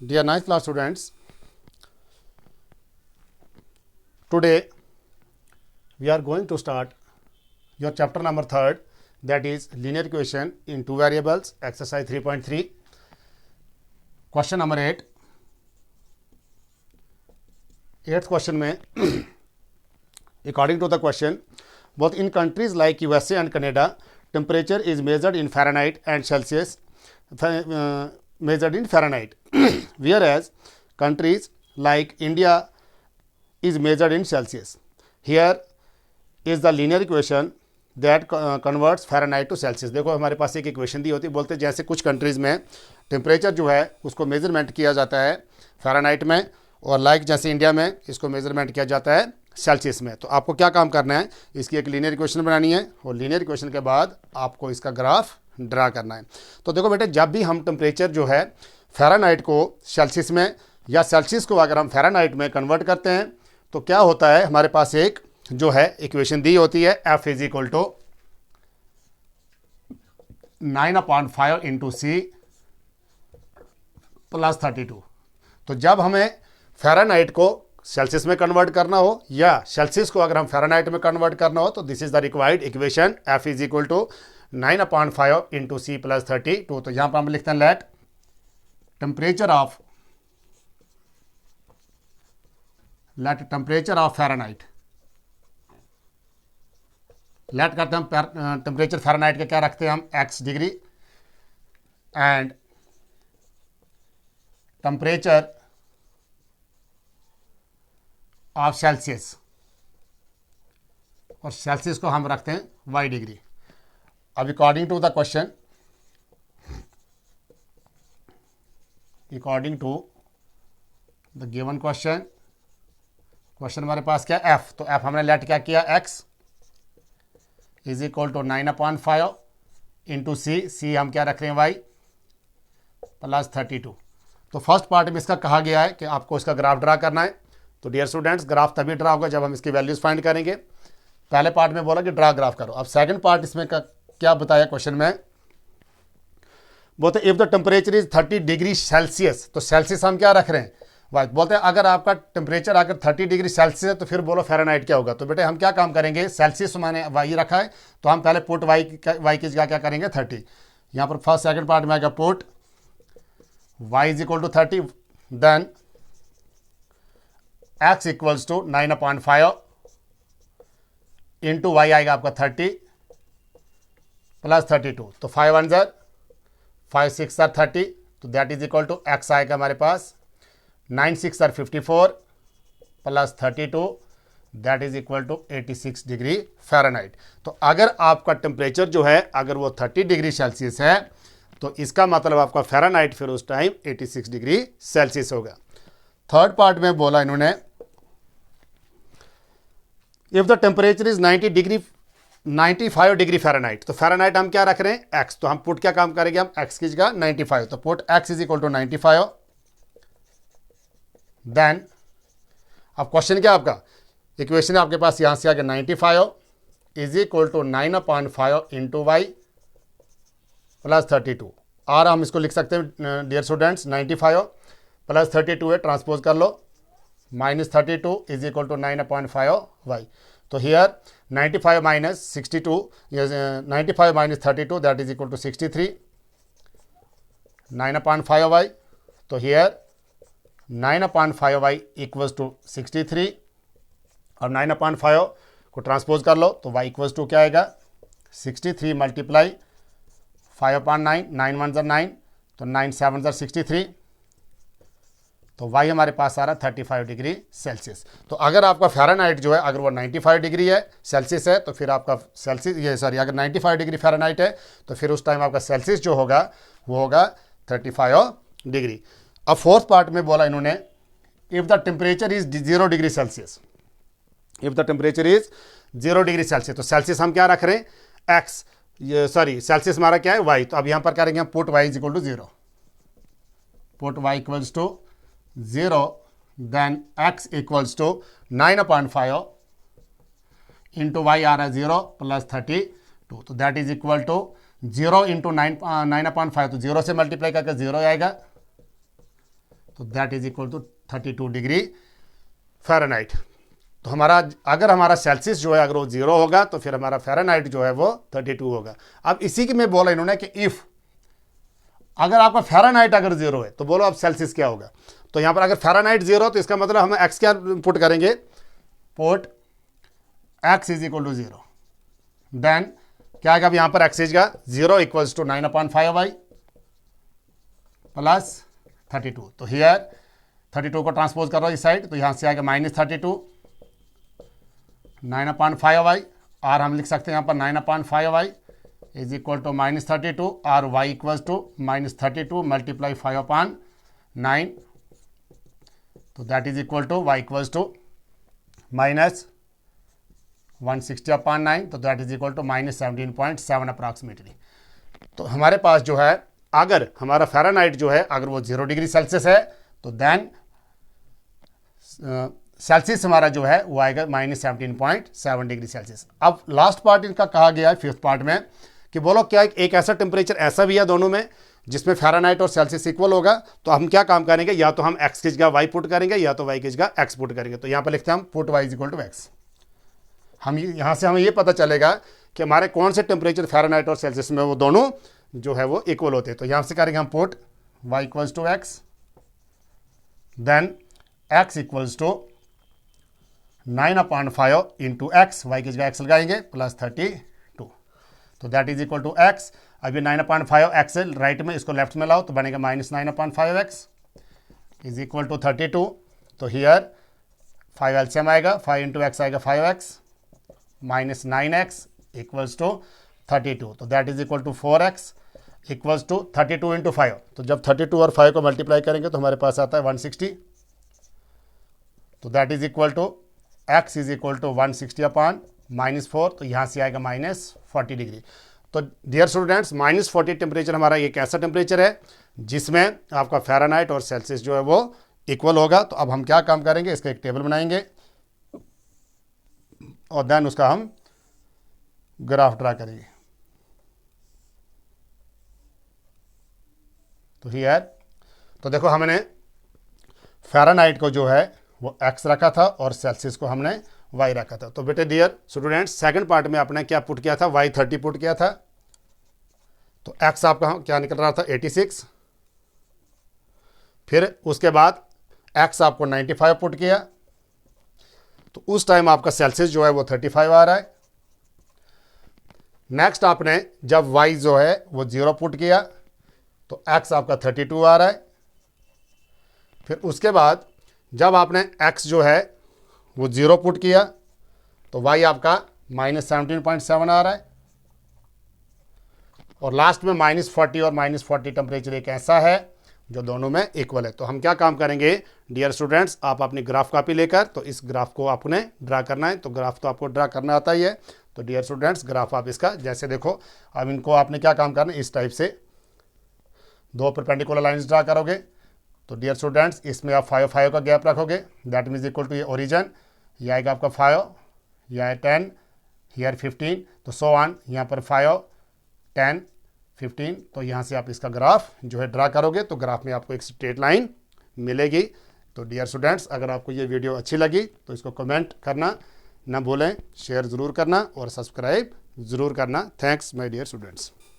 Dear ninth class students, today we are going to start your chapter number 3rd, that is linear equation in two variables, exercise 3.3, question number 8. 8th question में according to the question, both in countries like USA and Canada, temperature is measured in Fahrenheit and Celsius, measured in Fahrenheit, whereas countries like India is measured in Celsius. Here is the linear equation that converts Fahrenheit to Celsius. देखो हमारे पास एक equation दी होती है, बोलते जैसे कुछ countries में temperature जो है उसको मेजरमेंट किया जाता है फ़ारेनहाइट में, और लाइक जैसे इंडिया में इसको मेजरमेंट किया जाता है सेल्सियस में. तो आपको क्या काम करना है, इसकी एक लीनियर इक्वेशन बनानी है और लीनियर इक्वेशन के बाद आपको इसका ग्राफ ड्रा करना है. तो देखो बेटे, जब भी हम टेम्परेचर जो है फ़ारेनहाइट को सेल्सियस में या सेल्सियस को अगर हम फ़ारेनहाइट में कन्वर्ट करते हैं तो क्या होता है, हमारे पास एक जो है इक्वेशन दी होती है F is equal to 9/5 into C plus 32. तो जब हमें फ़ारेनहाइट को सेल्सियस में कन्वर्ट करना हो या सेल्सियस को अगर हम फ़ारेनहाइट में कन्वर्ट करना हो तो this is the required equation F is equal to 9/5 into C plus 32. तो यहां पर हम लिखते हैं let temperature of Fahrenheit, let करते हैं हम टेम्परेचर फ़ारेनहाइट के क्या रखते हैं हम x degree, and temperature of Celsius, और सेल्सियस को हम रखते हैं y डिग्री. अब according to the question, according to the given question हमारे पास क्या f, तो f हमने लेट क्या किया x is equal to 9/5 into C हम क्या रख रहे हैं y प्लस 32. तो फर्स्ट पार्ट में इसका कहा गया है कि आपको इसका ग्राफ ड्रा करना है. तो डियर स्टूडेंट्स, ग्राफ तभी ड्रा होगा जब हम इसकी वैल्यूज फाइंड करेंगे. पहले पार्ट में बोला कि ड्रा ग्राफ करो. अब सेकंड पार्ट इसमें क्या बताया क्वेश्चन में, बोलते if the temperature is 30 degree Celsius, तो सेल्सियस हम क्या रख रहे हैं वाई. बोलते हैं अगर आपका टेम्परेचर अगर 30 डिग्री सेल्सियस है तो फिर बोलो फ़ारेनहाइट क्या होगा. तो बेटे हम क्या काम करेंगे, सेल्सियस मैंने वाई रखा है तो हम पहले पुट वाई की जगह क्या करेंगे 30. यहाँ पर फर्स्ट सेकंड पार्ट में आएगा put y is equal to 30, then x equals to 9/5 into Y आएगा आपका 30 प्लस 32. तो 5 1 ज़र 5 6 ज़र 30, तो that is equal to x आएगा हमारे पास 9 6 ज़र 54 plus 32, that is equal to 86 degree Fahrenheit. तो अगर आपका टेम्परेचर जो है अगर वो 30 डिग्री सेल्सियस है तो इसका मतलब आपका फ़ारेनहाइट फिर उस टाइम 86 डिग्री सेल्सियस होगा. थर्ड पार्ट में बोला इन्होंने if the temperature is 95 degree Fahrenheit, तो फ़ारेनहाइट हम क्या रख रहे हैं x, तो हम पुट क्या काम करेंगे, हम x की जगह 95, तो put x is equal to 95. Then अब क्वेश्चन क्या आपका, इक्वेशन आपके पास यहां से आ गया 95 is equal to 9/5 into Y plus 32. और हम इसको लिख सकते हैं डियर स्टूडेंट्स 95 प्लस 32 है, ट्रांसपोज कर लो, minus 32 is equal to 9/5 y. तो here 95 minus 62, 95 minus 32 that is equal to 63, 9/5 y. तो हियर 9/5 वाई इक्वल्स टू 63, और 9/5 को ट्रांसपोज कर लो तो y इक्वल्स टू क्या आएगा 63 मल्टीप्लाई 5/9, 9 1 ज़र 9, तो 9 7 ज़र 63, तो y हमारे पास आ रहा 35 डिग्री सेल्सियस. तो अगर आपका फ़ारेनहाइट जो है अगर वो 95 डिग्री है सेल्सियस है तो फिर आपका अगर 95 डिग्री फ़ारेनहाइट है तो फिर उस टाइम आपका सेल्सियस जो होगा वो होगा 35 डिग्री. अब फोर्थ पार्ट में बोला इन्होंने if the temperature is 0 degree Celsius, if the temperature is 0 degree Celsius, तो सेल्सियस हम क्या रख रहे हैं x, सेल्सियस हमारा क्या है y. तो अब यहाँ पर करेंगे हम put y is equal to 0, put y equals to 0, then x equals to 9/5 into y आ रहा है 0 प्लस 32, तो that is equal to 0 into 9/5, तो 0 से मल्टीप्लाई करके 0 आएगा, तो that is equal to 32 degree Fahrenheit. तो हमारा अगर हमारा सेल्सियस जो है अगर वो 0 होगा तो फिर हमारा फ़ारेनहाइट जो है वो 32 होगा। अब इसी की मैं बोला इन्होंने कि इफ़ अगर आपका फ़ारेनहाइट अगर 0 है तो बोलो अब सेल्सियस क्या होगा। तो यहाँ पर अगर फ़ारेनहाइट 0 तो इसका मतलब हम एक्स क्या पुट करेंगे, put X is equal to 0। Then क्या आएगा अब यहाँ पर एक्स का 0 इक्वल्स टू 9/5y प्लस 32। तो हियर 32 को ट्रांसपोज कर रहा हूँ इस साइड, तो यहाँ से आएगा -32 9/5y, और हम लिख सकते हैं यहाँ पर 9/5y इज इक्वल टू -32 और y इक्वल्स टू -32 मल्टीप्लाई 5/9। तो that is equal to y equals to -160/9। तो that is equal to -17.7 approximately. तो हमारे पास जो है अगर हमारा फ़ारेनहाइट जो है अगर वो 0 डिग्री सेल्सियस है तो देन सेल्सियस हमारा जो है वो आएगा -17.7 डिग्री सेल्सियस। अब लास्ट पार्ट इनका कहा गया है फिफ्थ पार्ट में कि बोलो क्या एक ऐसा टेम्परेचर ऐसा भी है दोनों में जिसमें फ़ारेनहाइट और सेल्सियस इक्वल होगा। तो हम क्या काम करेंगे, या तो हम एक्स की जगह वाई पुट करेंगे या तो वाई की जगह एक्स पुट करेंगे। तो यहाँ पर लिखते हैं हम put Y is equal to X. हम यहाँ से हमें ये पता चलेगा कि हमारे कौन से टेम्परेचर फ़ारेनहाइट और सेल्सियस में वो दोनों जो है वो इक्वल होते हैं। तो यहाँ से करेंगे हम put y equals to X, then x equals to 9/5 into X, Y की जगह एक्स लगाएंगे प्लस 32। तो that is equal to X. अभी 9/5 एक्स राइट में, इसको लेफ्ट में लाओ तो बनेगा -9/5 एक्स इज इक्वल टू 32। तो हियर 5 एलसीएम आएगा, 5 इंटू एक्स आएगा 5x -9x इक्वल्स टू 32। तो that is equal to 4x equals to 32 into 5। तो जब 32 और 5 को मल्टीप्लाई करेंगे तो हमारे पास आता है 160। तो that is equal to x is equal to 160/-4। तो यहाँ से आएगा -40 डिग्री। तो डियर स्टूडेंट्स -40 टेम्परेचर हमारा एक ऐसा टेम्परेचर है जिसमें आपका फ़ारेनहाइट और सेल्सियस जो है वो इक्वल होगा। तो अब हम क्या काम करेंगे, इसका एक टेबल बनाएंगे और देन उसका हम ग्राफ ड्रा करेंगे। तो हियर तो देखो हमने फ़ारेनहाइट को जो है वो x रखा था और सेल्सियस को हमने y रखा था। तो बेटे डियर स्टूडेंट्स सेकंड पार्ट में आपने क्या पुट किया था, y 30 पुट किया था। तो x आपका क्या निकल रहा था 86। फिर उसके बाद x आपको 95 पुट किया, तो उस टाइम आपका सेल्सियस जो है वो 35 आ रहा है। नेक्स्ट आपने जब y जो है वो 0 पुट किया तो x आपका 32 आ रहा है। फिर उसके बाद जब आपने x जो है वो 0 पुट किया तो y आपका -17.7 आ रहा है। और लास्ट में -40 और -40 टेम्परेचर एक ऐसा है जो दोनों में इक्वल है। तो हम क्या काम करेंगे डियर स्टूडेंट्स, आप अपनी ग्राफ कॉपी लेकर तो इस ग्राफ को आपने ड्रा करना है। तो ग्राफ तो आपको ड्रा करना आता ही है। तो डियर स्टूडेंट्स ग्राफ आप इसका जैसे देखो, अब इनको आपने क्या काम करना है, इस टाइप से 2 परपेंडिकुलर लाइन्स ड्रा करोगे। तो डियर स्टूडेंट्स इसमें आप 5 का गैप रखोगे, दैट मीन्स इक्वल टू ये ओरिजिन, ये आएगा आपका 5, यह है 10, हियर 15, तो सो ऑन, यहाँ पर 5, 10, 15। तो यहाँ से आप इसका ग्राफ जो है ड्रा करोगे तो ग्राफ में आपको एक स्ट्रेट लाइन मिलेगी। तो डियर स्टूडेंट्स अगर आपको ये वीडियो अच्छी लगी तो इसको कमेंट करना ना भूलें, शेयर ज़रूर करना और सब्सक्राइब ज़रूर करना। Thanks my dear students.